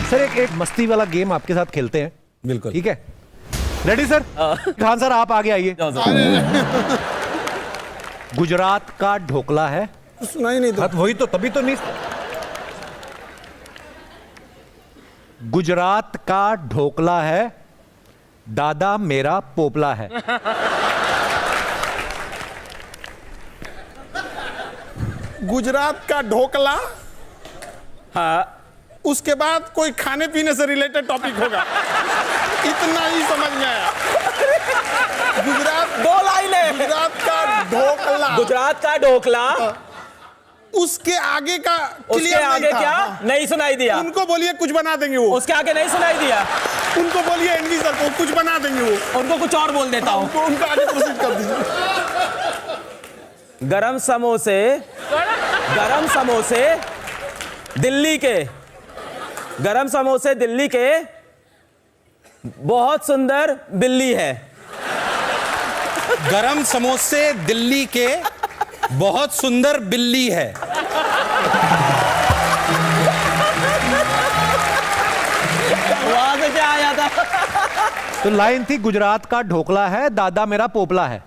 Sir एक मस्ती वाला गेम आपके साथ खेलते हैं। बिल्कुल ठीक है, रेडी सर? खान सर आप आगे आइए। गुजरात का ढोकला है। सुना ही नहीं था। वही तो, तभी तो नहीं। गुजरात का ढोकला है, दादा मेरा पोपला है। गुजरात का ढोकला, हाँ उसके बाद कोई खाने पीने से रिलेटेड टॉपिक होगा, इतना ही समझ में आया। गुजरात, दो लाइनें। गुजरात का ढोकला, गुजरात का ढोकला, उसके आगे का उसके क्लियर नहीं आगे था। क्या नहीं सुनाई दिया? उनको बोलिए कुछ बना देंगे वो। उसके आगे नहीं सुनाई दिया? उनको बोलिए एनवी सर को कुछ बना देंगे वो। उनको कुछ और बोल देता हूँ। उनको आगे प्रोसीड कर दीजिए। गरम समोसे, गरम समोसे दिल्ली के, गरम समोसे दिल्ली के, बहुत सुंदर बिल्ली है। गरम समोसे दिल्ली के, बहुत सुंदर बिल्ली है। वहां से क्या आया था? तो लाइन थी गुजरात का ढोकला है, दादा मेरा पोपला है।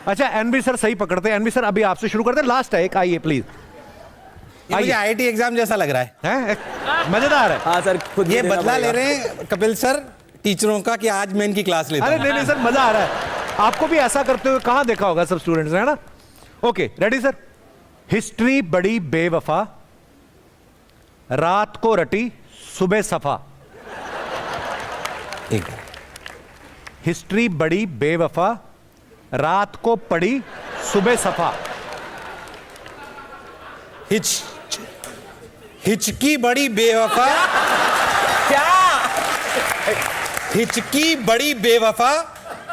अच्छा एनबी सर सही पकड़ते हैं। एनबी सर अभी आपसे शुरू करते हैं, लास्ट है एक, आइए प्लीज। ये मुझे आईआईटी एग्जाम जैसा लग रहा है। मजेदार है। हाँ सर, खुद ये देना बदला पड़ेगा। ले रहे हैं कपिल सर टीचरों का कि आज मैं इनकी क्लास लेता अरे हूं। नहीं सर, मजा आ रहा है। आपको भी ऐसा करते हुए कहां देखा होगा सब स्टूडेंट्स ने, है ना? Okay ready sir? हिस्ट्री बड़ी बेवफा, रात को रटी सुबह सफा। ठीक। हिस्ट्री बड़ी बेवफा, रात को पड़ी सुबह सफा। हिचकी बड़ी बेवफा, क्या? हिचकी बड़ी बेवफा,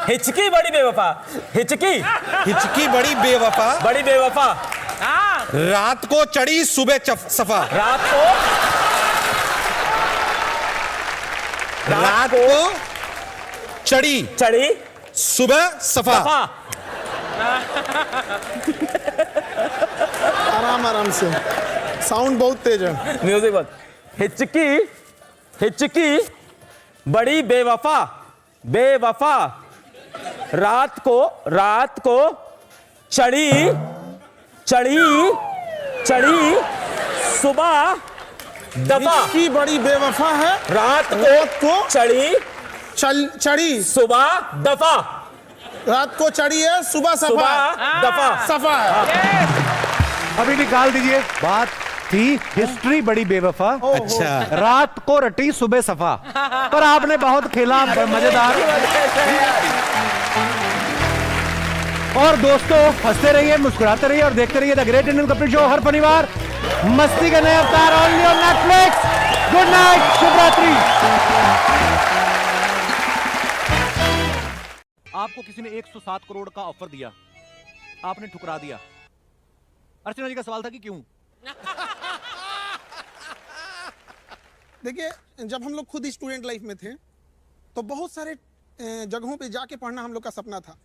हिचकी बड़ी बेवफा, हिचकी हिचकी बड़ी बेवफा, बड़ी बेवफा, रात को चढ़ी सुबह सफा। रात को चढ़ी चढ़ी सुबह सफा। आराम आराम से, साउंड बहुत तेज है। म्यूजिक बंद। हिचकी, हिचकी बड़ी बेवफा, बेवफा, रात को चढ़ी, चढ़ी, चढ़ी सुबह दफा। की बड़ी बेवफा है, रात रात को को चढ़ी, चढ़ी, सुबह दफा, रात को चढ़ी है, सुबह सफा, सुबह दफा। सफा है। अभी निकाल दीजिए। बात थी हिस्ट्री बड़ी बेवफा, अच्छा रात को रटी सुबह सफा। पर आपने बहुत खेला, मजेदार। और दोस्तों हंसते रहिए, मुस्कुराते रहिए और देखते रहिए the great Indian Kapil show हर शनिवार मस्ती का नया अवतार only on Netflix. Good night, शुभ रात्रि। आपको किसी ने 107 करोड़ का ऑफर दिया, आपने ठुकरा दिया। अर्चना जी का सवाल था कि क्यों? देखिए, जब हम लोग खुद स्टूडेंट लाइफ में थे तो बहुत सारे जगहों पे जाके पढ़ना हम लोग का सपना था।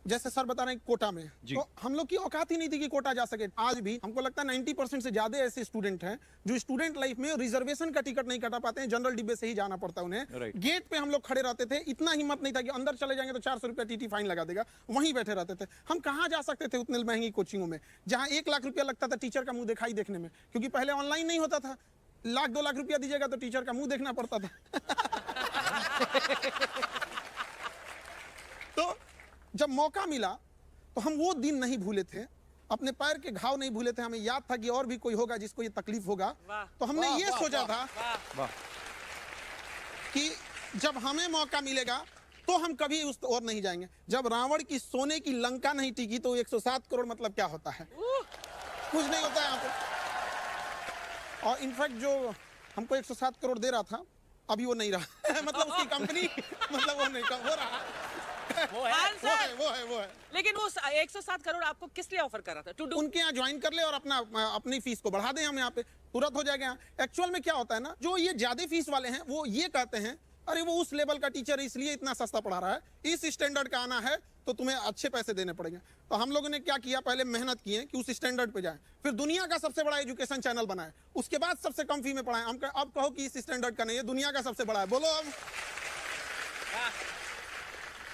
जैसे सर बता रहे हैं कोटा में, तो हम लोग की औकात ही नहीं थी कि कोटा जा सके। आज भी हमको लगता है 90% से ज्यादा ऐसे स्टूडेंट हैं जो स्टूडेंट लाइफ में रिजर्वेशन का टिकट नहीं कटा पाते हैं, जनरल डिब्बे से ही जाना पड़ता है उन्हें। गेट पे हम लोग खड़े रहते थे, इतना हिम्मत नहीं था कि अंदर चले जाएंगे तो 400 रुपया टीटी फाइन लगा देगा, वहीं बैठे रहते थे। हम कहाँ जा सकते थे उतनी महंगी कोचिंगों में जहाँ 1 लाख रुपया लगता था टीचर का मुंह दिखाई देखने में, क्योंकि पहले ऑनलाइन नहीं होता था। 1-2 लाख रुपया दीजिएगा तो टीचर का मुंह देखना पड़ता था। तो जब मौका मिला तो हम वो दिन नहीं भूले थे, अपने पैर के घाव नहीं भूले थे। हमें याद था कि और भी कोई होगा जिसको ये तकलीफ होगा। तो हमने ये सोचा था कि जब हमें मौका मिलेगा तो हम कभी उस ओर नहीं जाएंगे। जब रावण की सोने की लंका नहीं टिकी तो 107 करोड़ मतलब क्या होता है? कुछ नहीं होता है यहाँ पे। और इनफैक्ट जो हमको 107 करोड़ दे रहा था अभी वो नहीं रहा। मतलब उसकी कंपनी, मतलब वो नहीं हो रहा। वो है। लेकिन वो 107 करोड़ आपको किस लिए ऑफर कर रहा था? टू डू उनके यहाँ ज्वाइन कर ले और अपनी फीस को बढ़ा दें, हम यहाँ पे तुरंत हो जाएगा। एक्चुअल में क्या होता है ना, जो ये ज्यादा फीस वाले हैं वो ये कहते हैं अरे वो उस लेवल का टीचर इसलिए इतना सस्ता पढ़ा रहा है, इस स्टैंडर्ड का आना है तो तुम्हें अच्छे पैसे देने पड़ेंगे। तो हम लोगों ने क्या किया, पहले मेहनत की है कि उस स्टैंडर्ड पे जाए, फिर दुनिया का सबसे बड़ा एजुकेशन चैनल बनाए, उसके बाद सबसे कम फी में पढ़ाएं। हम अब कहो कि इस स्टैंडर्ड का नहीं है, दुनिया का सबसे बड़ा है, बोलो अब।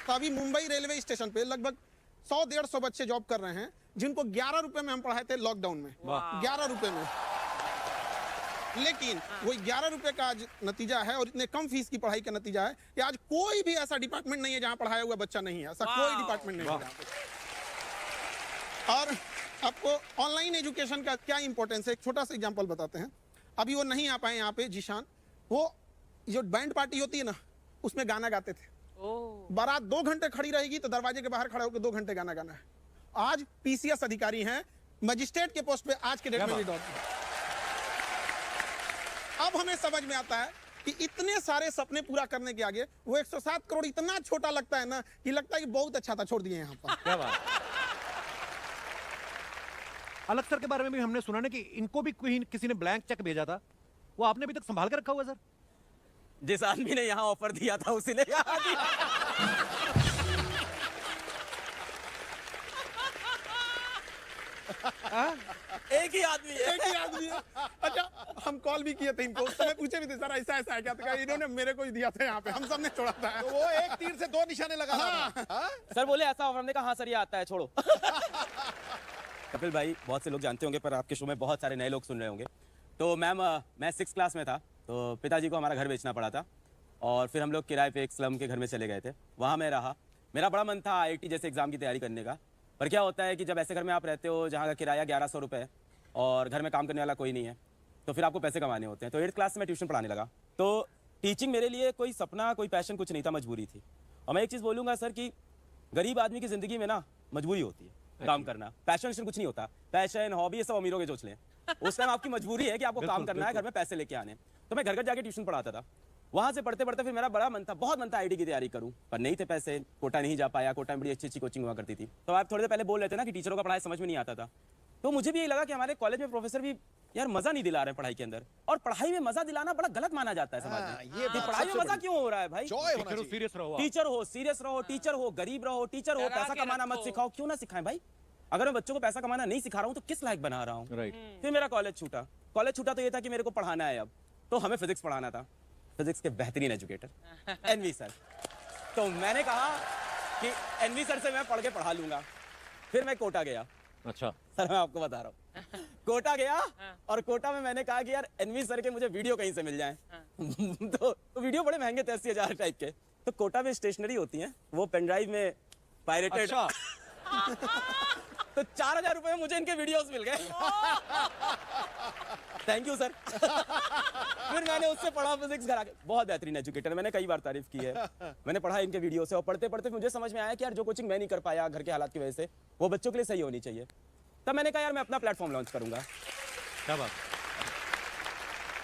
तो अभी मुंबई रेलवे स्टेशन पे लगभग 100-150 बच्चे जॉब कर रहे हैं, जिनको 11 रुपए में हम पढ़ाए थे लॉकडाउन में, 11 रुपए में। लेकिन वो 11 रुपए का आज नतीजा है और इतने कम फीस की पढ़ाई का नतीजा है कि आज कोई भी ऐसा डिपार्टमेंट नहीं है जहां पढ़ाया हुआ बच्चा नहीं है, ऐसा कोई डिपार्टमेंट नहीं है जहां पे। और आपको ऑनलाइन एजुकेशन का क्या इंपॉर्टेंस है, एक छोटा सा एग्जांपल बताते हैं। अभी वो नहीं आ पाए यहाँ पे जीशान, वो जो बैंड पार्टी होती है ना, उसमें गाना गाते थे। बारात 2 घंटे खड़ी रहेगी तो दरवाजे के बाहर खड़ा होकर 2 घंटे गाना गाना है। आज पीसीएस अधिकारी हैं, मजिस्ट्रेट के पोस्ट पे आज के डेट में भी दौड़ते हैं। अब हमें समझ में आता है कि इतने सारे सपने पूरा करने के आगे वो 107 करोड़ इतना छोटा लगता है ना कि लगता है कि बहुत अच्छा था, छोड़ दिए यहाँ पर। क्या बात। अलग सर के बारे में भी हमने सुना ना कि इनको भी किसी ने ब्लैंक चेक भेजा था, वो आपने अभी तक संभाल के रखा हुआ सर? जिस आदमी ने यहाँ ऑफर दिया था उसी ने यहाँ दिया। एक ही आदमी है। एक ही आदमी है। अच्छा, हम कॉल भी किए थे इनको, उस समय पूछे भी थे सर ऐसा ऐसा है क्या, तो कहा इन्होंने मेरे को ही दिया था यहाँ पे, हम सबने छोड़ा था। तो वो एक तीर से 2 निशाने लगा रहा था। सर बोले ऐसा ऑफर, हमने कहा हाँ सर ये आता है, छोड़ो। कपिल भाई बहुत से लोग जानते होंगे पर आपके शो में बहुत सारे नए लोग सुन रहे होंगे। तो मैम मैं 6th क्लास में था, तो पिताजी को हमारा घर बेचना पड़ा था और फिर हम लोग किराए पे एक स्लम के घर में चले गए थे। वहाँ मैं रहा, मेरा बड़ा मन था IIT जैसे एग्जाम की तैयारी करने का। पर क्या होता है कि जब ऐसे घर में आप रहते हो जहाँ का किराया 1100 रुपये है और घर में काम करने वाला कोई नहीं है, तो फिर आपको पैसे कमाने होते हैं। तो 8th क्लास में ट्यूशन पढ़ाने लगा। तो टीचिंग मेरे लिए कोई सपना, कोई पैशन कुछ नहीं था, मजबूरी थी। और मैं एक चीज़ बोलूँगा सर कि गरीब आदमी की ज़िंदगी में ना मजबूरी होती है काम करना, पैशन कुछ नहीं होता। पैशन हॉबी ये सब अमीरों के चोचले हैं। उस टाइम आपकी मजबूरी है कि आपको काम करना है, घर में पैसे लेके आने। तो मैं घर घर जाके ट्यूशन पढ़ाता था। वहाँ से पढ़ते पढ़ते फिर मेरा बड़ा मन था, बहुत मन था IIT की तैयारी करूँ, पर नहीं थे पैसे, कोटा नहीं जा पाया। कोटा में बड़ी अच्छी अच्छी कोचिंग हुआ करती थी। तो आप थोड़ी देर पहले बोल रहे थे ना कि टीचरों का पढ़ाई समझ में नहीं आता था, तो मुझे भी यही लगा कि हमारे कॉलेज में प्रोफेसर भी यार मजा नहीं दिला रहे पढ़ाई के अंदर। और पढ़ाई में मजा दिलाना बड़ा गलत माना जाता है समाज में। ये बात पढ़ाई में सबसे मजा क्यों हो रहा है भाई? जॉय होना चाहिए। सीरियस रहो। टीचर हो, सीरियस रहो, टीचर हो, गरीब रहो, टीचर हो, डरा पैसा के कमाना मत रखो। सिखाओ। क्यों ना सिखाएं भाई? अगर मैं बच्चों को पैसा कमाना नहीं सिखा रहा हूँ तो किस लायक बना रहा हूँ? राइट। फिर मेरा कॉलेज छूटा। कॉलेज छूटा तो ये था कि मेरे को पढ़ाना है अब, तो हमें फिजिक्स पढ़ाना था। फिजिक्स के बेहतरीन एजुकेटर NV सर। तो मैंने कहा कि NV सर से मैं पढ़ के पढ़ा लूंगा। फिर मैं कोटा गया। अच्छा सर मैं आपको बता रहा हूँ, कोटा गया और कोटा में मैंने कहा कि यार NV सर के मुझे वीडियो कहीं से मिल जाएं। तो वीडियो बड़े महंगे थे, 80,000 टाइप के। तो कोटा में स्टेशनरी होती है, वो पेन ड्राइव में पायरेटेड। तो 4,000 रुपए में मुझे इनके वीडियोस मिल गए। Thank you sir. फिर मैंने उससे पढ़ा फिजिक्स घर आके। बहुत बेहतरीन एजुकेटर, मैंने कई बार तारीफ की है। मैंने पढ़ा इनके वीडियो से और पढ़ते पढ़ते मुझे समझ में आया कि यार जो कोचिंग मैं नहीं कर पाया घर के हालात की वजह से, वो बच्चों के लिए सही होनी चाहिए। तब मैंने कहा यार मैं अपना प्लेटफॉर्म लॉन्च करूंगा। क्या बात।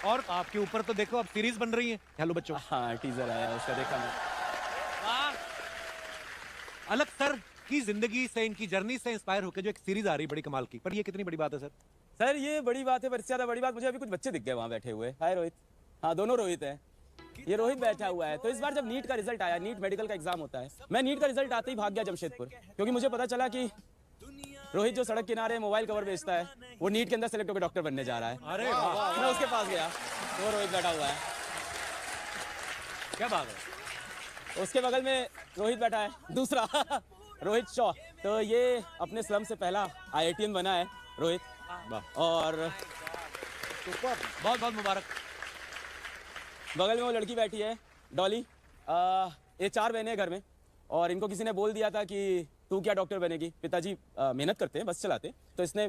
और आपके ऊपर तो देखो अब सीरीज बन रही है हेलो बच्चों। हाँ टीजर आया उसका, देखा मैं। अलग सर की जिंदगी से, इनकी जर्नी से इंस्पायर होकर जो एक सीरीज आ रही है बड़ी कमाल की, पर ये कितनी बड़ी बात है सर? सर ये बड़ी बात है, पर इससे ज्यादा बड़ी बात मुझे अभी कुछ बच्चे दिख गए वहां बैठे हुए। हाय रोहित। हाँ दोनों रोहित है। ये रोहित बैठा हुआ है। तो इस बार जब नीट का रिजल्ट आया, नीट मेडिकल का एग्जाम होता है, मैं नीट का रिजल्ट आते ही भाग गया जमशेदपुर, क्योंकि मुझे पता चला कि रोहित जो सड़क किनारे मोबाइल कवर बेचता है, वो नीट के अंदर सेलेक्ट होकर डॉक्टर बनने जा रहा है। अरे वाह, मैं उसके पास गया, वो रोहित बैठा हुआ है। क्या बात है। उसके बगल में रोहित बैठा है दूसरा रोहित शॉ। तो ये अपने स्लम से पहला IITian बना है रोहित। और बहुत बहुत मुबारक। बगल में वो लड़की बैठी है डॉली। ये 4 बहनें हैं घर में, और इनको किसी ने बोल दिया था कि तू क्या डॉक्टर बनेगी। पिताजी मेहनत करते हैं, बस चलाते, तो इसने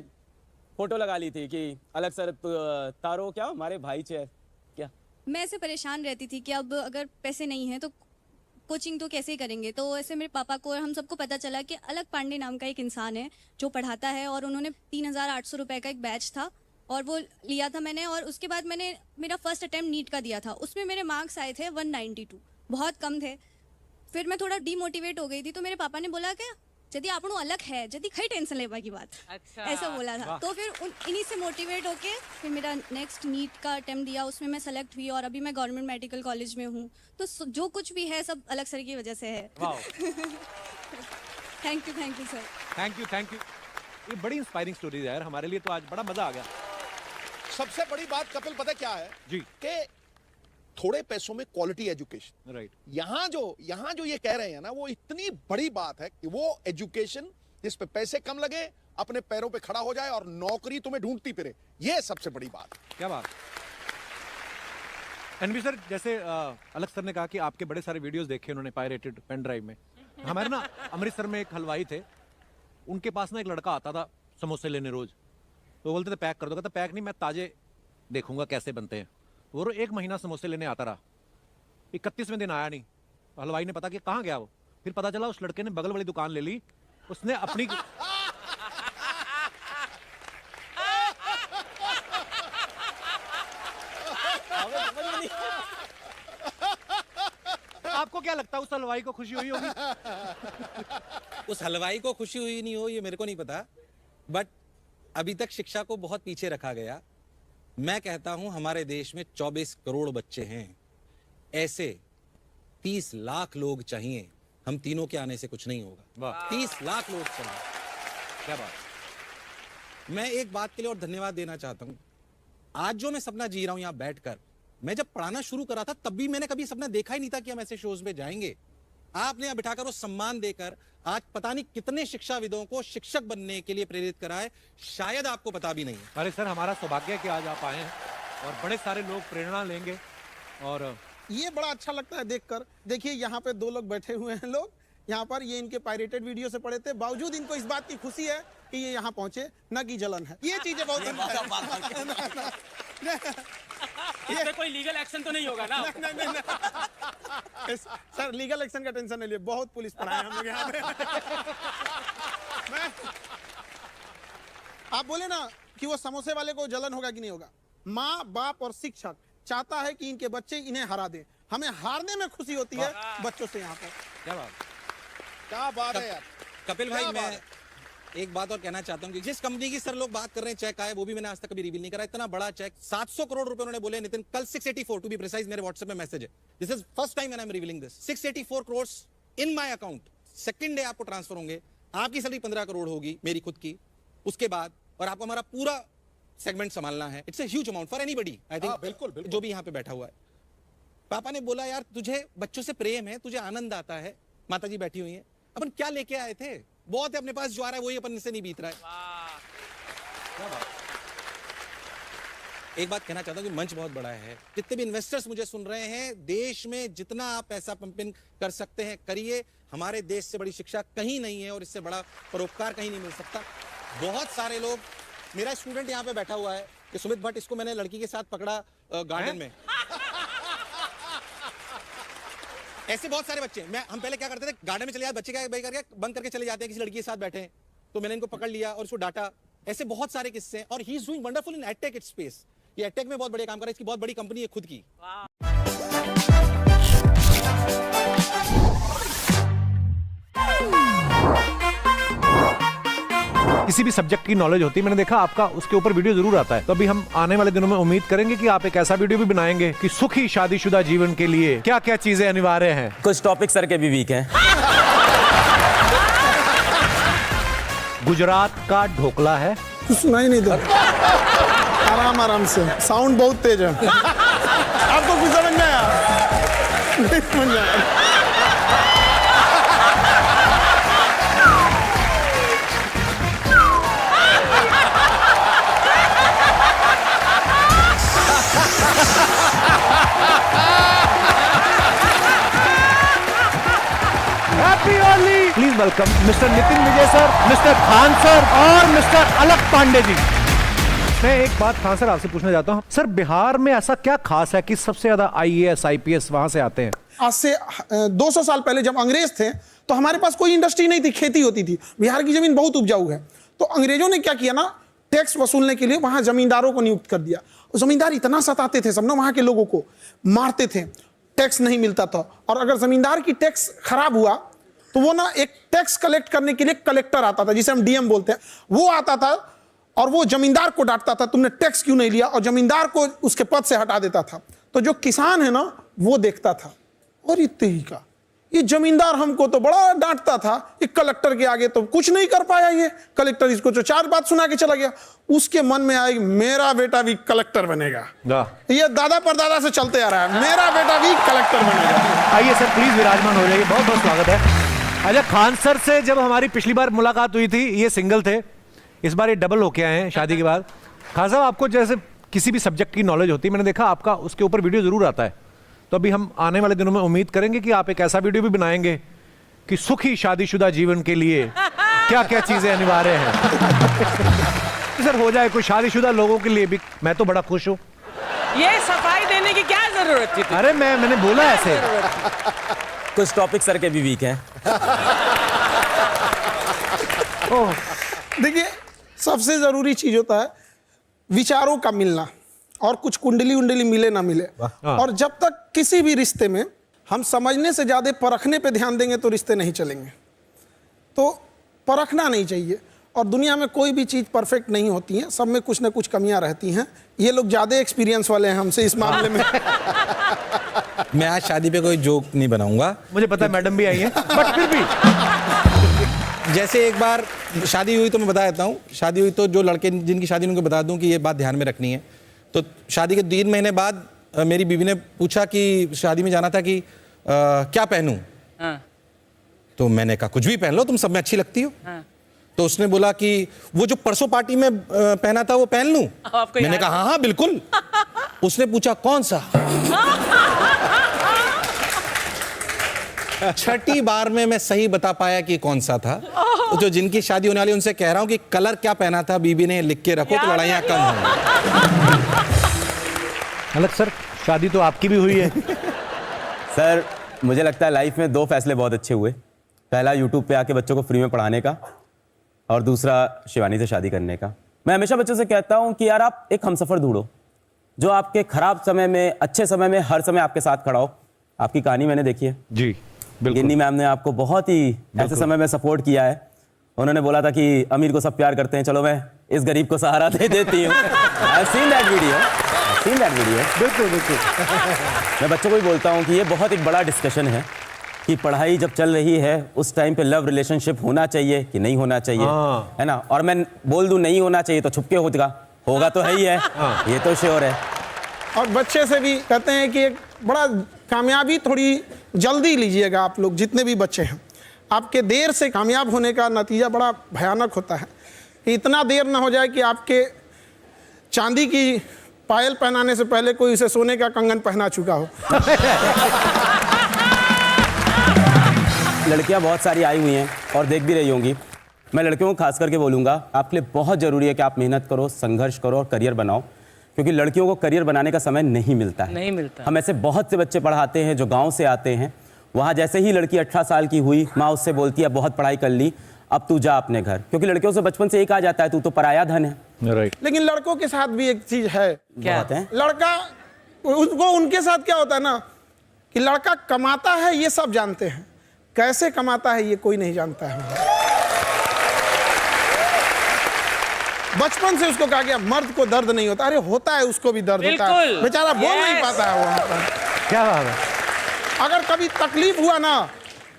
फोटो लगा ली थी कि अलग सर तारो क्या हमारे भाई चे क्या। मैं ऐसे परेशान रहती थी कि अब अगर पैसे नहीं हैं तो कोचिंग तो कैसे करेंगे। तो ऐसे मेरे पापा को और हम सबको पता चला कि अलग पांडे नाम का एक इंसान है जो पढ़ाता है, और उन्होंने 3,800 रुपये का एक बैच था और वो लिया था मैंने। और उसके बाद मैंने मेरा फर्स्ट अटेम्प्ट नीट का दिया था, उसमें मेरे मार्क्स आए थे 192, बहुत कम थे। फिर मैं थोड़ा डीमोटिवेट हो गई थी, तो मेरे पापा ने बोला कि यदि आपनो अलग है यदि खई टेंशन लेवा की बात अच्छा। ऐसा बोला था। तो फिर इन्हीं से मोटिवेट होके फिर मेरा नेक्स्ट नीट का अटेम्प्ट दिया, उसमें मैं सेलेक्ट हुई और अभी मैं गवर्नमेंट मेडिकल कॉलेज में हूँ। तो जो कुछ भी है सब अलग सर की वजह से है। Thank you sir. Thank you. ये बड़ी इंस्पायरिंग स्टोरी है यार, हमारे लिए तो आज बड़ा मजा आ गया। सबसे बड़ी बात कपिल पता क्या है जी। कि थोड़े पैसों में क्वालिटी एजुकेशन। राइट। यहाँ जो ये कह रहे हैं ना, वो इतनी बड़ी बात है कि वो एजुकेशन जिस पे पैसे कम लगे, अपने पैरों पे खड़ा हो जाए और नौकरी तुम्हें ढूंढती फिरे, ये सबसे बड़ी बात है। क्या बात। एनवी सर, जैसे अलग सर ने कहा कि आपके बड़े सारे वीडियोस देखे उन्होंने पायरेटेड पेन ड्राइव में। हमारे ना अमृतसर में एक हलवाई थे, उनके पास ना एक लड़का आता था समोसे लेने रोज। तो बोलते थे पैक कर दो, कहता पैक नहीं, मैं ताजे देखूंगा कैसे बनते हैं। वो 1 महीना समोसे लेने आता रहा, 31वें दिन आया नहीं। हलवाई ने पता कि कहाँ गया वो, फिर पता चला उस लड़के ने बगल वाली दुकान ले ली, उसने अपनी आपको क्या लगता है उस हलवाई को खुशी हुई होगी? उस हलवाई को खुशी हुई नहीं हो ये मेरे को नहीं पता, बट अभी तक शिक्षा को बहुत पीछे रखा गया। मैं कहता हूं हमारे देश में 24 करोड़ बच्चे हैं, ऐसे 30 लाख लोग चाहिए। हम तीनों के आने से कुछ नहीं होगा। 30 लाख लोग चाहिए। क्या बात। मैं एक बात के लिए और धन्यवाद देना चाहता हूं। आज जो मैं सपना जी रहा हूं यहां बैठकर, मैं जब पढ़ाना शुरू करा था तब भी मैंने कभी सपना देखा ही नहीं था कि हम ऐसे शोज में जाएंगे। आपने यहां बिठाकर वो सम्मान देकर आज पता नहीं कितने शिक्षाविदों को शिक्षक बनने के लिए प्रेरित करा है, शायद आपको पता भी नहीं है। अरे सर, हमारा सौभाग्य है कि आज आप आए हैं और बड़े सारे लोग प्रेरणा लेंगे। और ये बड़ा अच्छा लगता है देखकर। देखिए यहाँ पे 2 लोग बैठे हुए हैं, लोग यहाँ पर, ये इनके पायरेटेड वीडियो से पढ़े थे, बावजूद इनको इस बात की खुशी है कि ये यहाँ पहुंचे, न कि जलन है। ये चीजें बहुत इस पे कोई लीगल एक्शन तो नहीं होगा ना? सर लीगल एक्शन का टेंशन नहीं लिए, बहुत पुलिस पड़ा है हम लोग यहाँ पे। आप बोले ना कि वो समोसे वाले को जलन होगा कि नहीं होगा। माँ बाप और शिक्षक चाहता है कि इनके बच्चे इन्हें हरा दे, हमें हारने में खुशी होती है बच्चों से। यहाँ पर क्या बात है यार। कपिल भाई, क्या बात मैं है? एक बात और कहना चाहता हूं कि जिस कंपनी की सर लोग बात कर रहे हैं चेक आए, वो भी मैंने आज तक कभी रिवील नहीं करा। इतना बड़ा चेक 700 करोड़ रुपए उन्होंने बोले नितिन, कल 684 टू बी प्रिसाइज मेरे व्हाट्सएप में मैसेज है। This is first time when I am revealing this. 684 crore in my account, second day आपको ट्रांसफर होंगे। आपकी सैलरी 15 करोड़ होगी मेरी खुद की, उसके बाद और आपको हमारा पूरा सेगमेंट संभालना है। It's a huge amount for anybody, I think. बिल्कुल, बिल्कुल। जो भी यहाँ पे बैठा हुआ है। पापा ने बोला यार तुझे बच्चों से प्रेम है, तुझे आनंद आता है। माता जी बैठी हुई है, अपन क्या लेके आए थे, बहुत है अपने पास, जो आ रहा है वही अपन से नहीं बीत रहा है। एक बात कहना चाहता हूं कि मंच बहुत बड़ा है, जितने भी इन्वेस्टर्स मुझे सुन रहे हैं, देश में जितना आप पैसा पंपिंग कर सकते हैं करिए। हमारे देश से बड़ी शिक्षा कहीं नहीं है और इससे बड़ा परोपकार कहीं नहीं मिल सकता। बहुत सारे लोग, मेरा स्टूडेंट यहाँ पे बैठा हुआ है कि सुमित भट्ट, इसको मैंने लड़की के साथ पकड़ा गार्डन में। ऐसे बहुत सारे बच्चे, हम पहले क्या करते थे, गार्डन में चले जाते, बच्चे क्या करके बंद करके चले जाते हैं, किसी लड़की के साथ बैठे हैं, तो मैंने इनको पकड़ लिया और उसको डांटा। ऐसे बहुत सारे किस्से हैं और he is doing wonderful in edtech it space. ये एडटेक में बहुत बड़े काम कर रहा है, इसकी बहुत बड़ी कंपनी है खुद की। किसी भी सब्जेक्ट की नॉलेज होती है, मैंने देखा आपका उसके ऊपर वीडियो जरूर आता है। तो अभी हम आने वाले दिनों में उम्मीद करेंगे कि आप एक ऐसा वीडियो भी बनाएंगे कि सुखी शादीशुदा जीवन के लिए क्या क्या चीजें अनिवार्य हैं। कुछ टॉपिक सर के भी वीक हैं। गुजरात का ढोकला है। सुनाई नहीं दो, आराम आराम से, साउंड बहुत तेज है। आपको कुछ समझ में आया? नहीं समझ आया। Happy Holi. Please welcome mister Nitin Vijay sir, mister Khan sir और मिस्टर अलग पांडे जी। मैं एक बात खान सर आपसे पूछना चाहता हूँ, सर बिहार में ऐसा क्या खास है कि सबसे ज्यादा IAS IPS वहां से आते हैं? आज से 200 साल पहले जब अंग्रेज थे तो हमारे पास कोई इंडस्ट्री नहीं थी, खेती होती थी। बिहार की जमीन बहुत उपजाऊ है, तो अंग्रेजों ने क्या किया ना, टैक्स वसूलने के लिए वहां जमींदारों को नियुक्त कर दिया। जमींदार इतना सताते थे, सब ना वहां के लोगों को मारते थे, टैक्स नहीं मिलता था। और अगर जमींदार की टैक्स खराब हुआ तो तो वो ना एक टैक्स कलेक्ट करने के लिए कलेक्टर आता था, जिसे हम डीएम बोलते हैं, वो आता था और वो जमींदार को डांटता था, तुमने टैक्स क्यों नहीं लिया, और जमींदार को उसके पद से हटा देता था। तो जो किसान है ना वो देखता था, और इतनी का ये जमींदार हमको तो बड़ा डांटता था, ये कलेक्टर के आगे तो कुछ नहीं कर पाया, ये कलेक्टर इसको तो 4 बात सुना के चला गया। उसके मन में आएगी मेरा बेटा भी कलेक्टर बनेगा, ये दादा परदादा से चलते आ रहा है, मेरा बेटा भी कलेक्टर बनेगा। आइए सर प्लीज विराजमान हो जाइए, बहुत बहुत स्वागत है। अच्छा, खान सर से जब हमारी पिछली बार मुलाकात हुई थी ये सिंगल थे, इस बार ये डबल होके आए हैं शादी के बाद। खान साहब, आपको जैसे किसी भी सब्जेक्ट की नॉलेज होती है, मैंने देखा आपका उसके ऊपर वीडियो जरूर आता है, तो अभी हम आने वाले दिनों में उम्मीद करेंगे कि आप एक ऐसा वीडियो भी बनाएंगे कि सुखी शादीशुदा जीवन के लिए क्या क्या चीजें अनिवार्य हैं। सर हो जाए कुछ शादीशुदा लोगों के लिए भी, मैं तो बड़ा खुश हूँ। ये सफाई देने की क्या जरूरत थी? अरे मैंने बोला ऐसे, कुछ टॉपिक सर के भी वीक हैं। देखिए, सबसे जरूरी चीज होता है विचारों का मिलना, और कुछ कुंडली उंडली मिले ना मिले। और जब तक किसी भी रिश्ते में हम समझने से ज्यादा परखने पे ध्यान देंगे तो रिश्ते नहीं चलेंगे। तो परखना नहीं चाहिए, और दुनिया में कोई भी चीज परफेक्ट नहीं होती है, सब में कुछ ना कुछ कमियां रहती हैं। ये लोग ज्यादा एक्सपीरियंस वाले हैं हमसे इस मामले में। मैं आज शादी पे कोई जोक नहीं बनाऊंगा, मुझे पता है मैडम भी आई है, बट फिर भी जैसे एक बार शादी हुई तो मैं बता देता हूँ, शादी हुई तो जो लड़के जिनकी शादी उनको बता दूं कि ये बात ध्यान में रखनी है। तो शादी के 3 महीने बाद मेरी बीवी ने पूछा कि शादी में जाना था कि क्या पहनूं। तो मैंने कहा कुछ भी पहन लो, तुम सब में अच्छी लगती हो। तो उसने बोला कि वो जो परसों पार्टी में पहना था वो पहन लूं। मैंने कहा हाँ हाँ बिल्कुल। उसने पूछा कौन सा। छठी बार में मैं सही बता पाया कि कौन सा था। तो जो जिनकी शादी होने वाली उनसे कह रहा हूं कि कलर क्या पहना था बीबी ने लिख के रखो, तो लड़ाइयां कम होंगी। अलग सर, शादी तो आपकी भी हुई है। सर मुझे लगता है लाइफ में 2 फैसले बहुत अच्छे हुए। पहला यूट्यूब पे आके बच्चों को फ्री में पढ़ाने का, और दूसरा शिवानी से शादी करने का। मैं हमेशा बच्चों से कहता हूं कि यार आप एक हमसफर ढूंढो जो आपके खराब समय में, अच्छे समय में, हर समय आपके साथ खड़ा हो। आपकी कहानी मैंने देखी है जी, गिन्नी मैम ने आपको बहुत ही ऐसे समय में सपोर्ट किया है। उन्होंने बोला था कि अमीर को सब प्यार करते हैं, चलो मैं इस गरीब को सहारा दे देती हूँ। I've seen that video। बिल्कुल बिल्कुल। मैं बच्चों को भी बोलता हूँ कि ये बहुत एक बड़ा डिस्कशन है कि पढ़ाई जब चल रही है उस टाइम पे लव रिलेशनशिप होना चाहिए कि नहीं होना चाहिए, है ना। और मैं बोल दूं नहीं होना चाहिए तो छुपके होगा तो है ही है, ये तो श्योर है। और बच्चे से भी कहते हैं कि एक बड़ा कामयाबी थोड़ी जल्दी लीजिएगा। आप लोग जितने भी बच्चे हैं, आपके देर से कामयाब होने का नतीजा बड़ा भयानक होता है। कि इतना देर ना हो जाए कि आपके चांदी की पायल पहनाने से पहले कोई उसे सोने का कंगन पहना चुका हो। लड़कियां बहुत सारी आई हुई हैं और देख भी रही होंगी। मैं लड़कियों को खास करके बोलूँगा, आपके लिए बहुत ज़रूरी है कि आप मेहनत करो, संघर्ष करो और करियर बनाओ, क्योंकि लड़कियों को करियर बनाने का समय नहीं मिलता है। नहीं मिलता। हम ऐसे बहुत से बच्चे पढ़ाते हैं जो गांव से आते हैं, वहाँ जैसे ही लड़की 18 साल की हुई, माँ उससे बोलती है बहुत पढ़ाई कर ली, अब तू जा अपने घर, क्योंकि लड़कियों से बचपन से एक आ जाता है तू तो पराया धन है। राइट। लेकिन लड़कों के साथ भी एक चीज है। क्या है? लड़का उसको, उनके साथ क्या होता है ना कि लड़का कमाता है ये सब जानते हैं, कैसे कमाता है ये कोई नहीं जानता है। बचपन से उसको कहा गया मर्द को दर्द नहीं होता, अरे होता है, उसको भी दर्द होता है, बेचारा बोल नहीं पाता है वहां पर। क्या बात है। अगर कभी तकलीफ हुआ ना,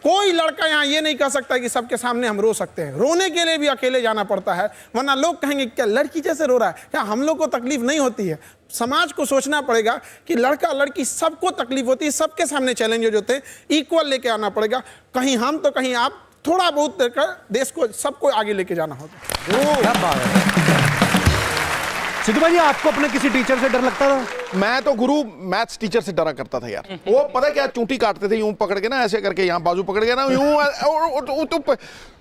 कोई लड़का यहाँ ये नहीं कह सकता कि सबके सामने हम रो सकते हैं। रोने के लिए भी अकेले जाना पड़ता है, वरना लोग कहेंगे क्या लड़की जैसे रो रहा है, क्या हम लोग को तकलीफ नहीं होती है। समाज को सोचना पड़ेगा कि लड़का लड़की सबको तकलीफ होती है, सबके सामने चैलेंजेस होते हैं, इक्वल लेके आना पड़ेगा। कहीं हम तो कहीं आप, थोड़ा बहुत देकर देश को, सबको आगे लेके जाना होगा। क्या बात है। सिद्धू भाई, आपको अपने किसी टीचर से डर लगता था? मैं तो गुरु मैथ्स टीचर से डरा करता था यार। वो पता है क्या, चूंटी काटते थे यूं पकड़ के ना, ऐसे करके यहाँ बाजू पकड़ के ना यूं।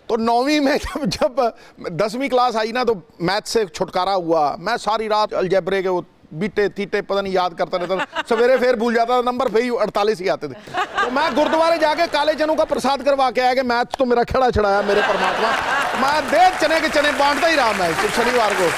तो 9वीं में जब 10वीं क्लास आई ना, तो मैथ्स से छुटकारा हुआ। मैं सारी रात अलजेब्रे के वो बीटे तीटे पता नहीं याद करता रहता था, सवेरे फिर भूल जाता था, नंबर फिर 48 ही आते थे। तो मैं गुरुद्वारे जाके काले चनों का प्रसाद करवा के आया कि मैथ्स तो मेरा खड़ा छड़ाया मेरे परमात्मा। मैं दे चने के चने बांटता ही रहा मैं शनिवार को।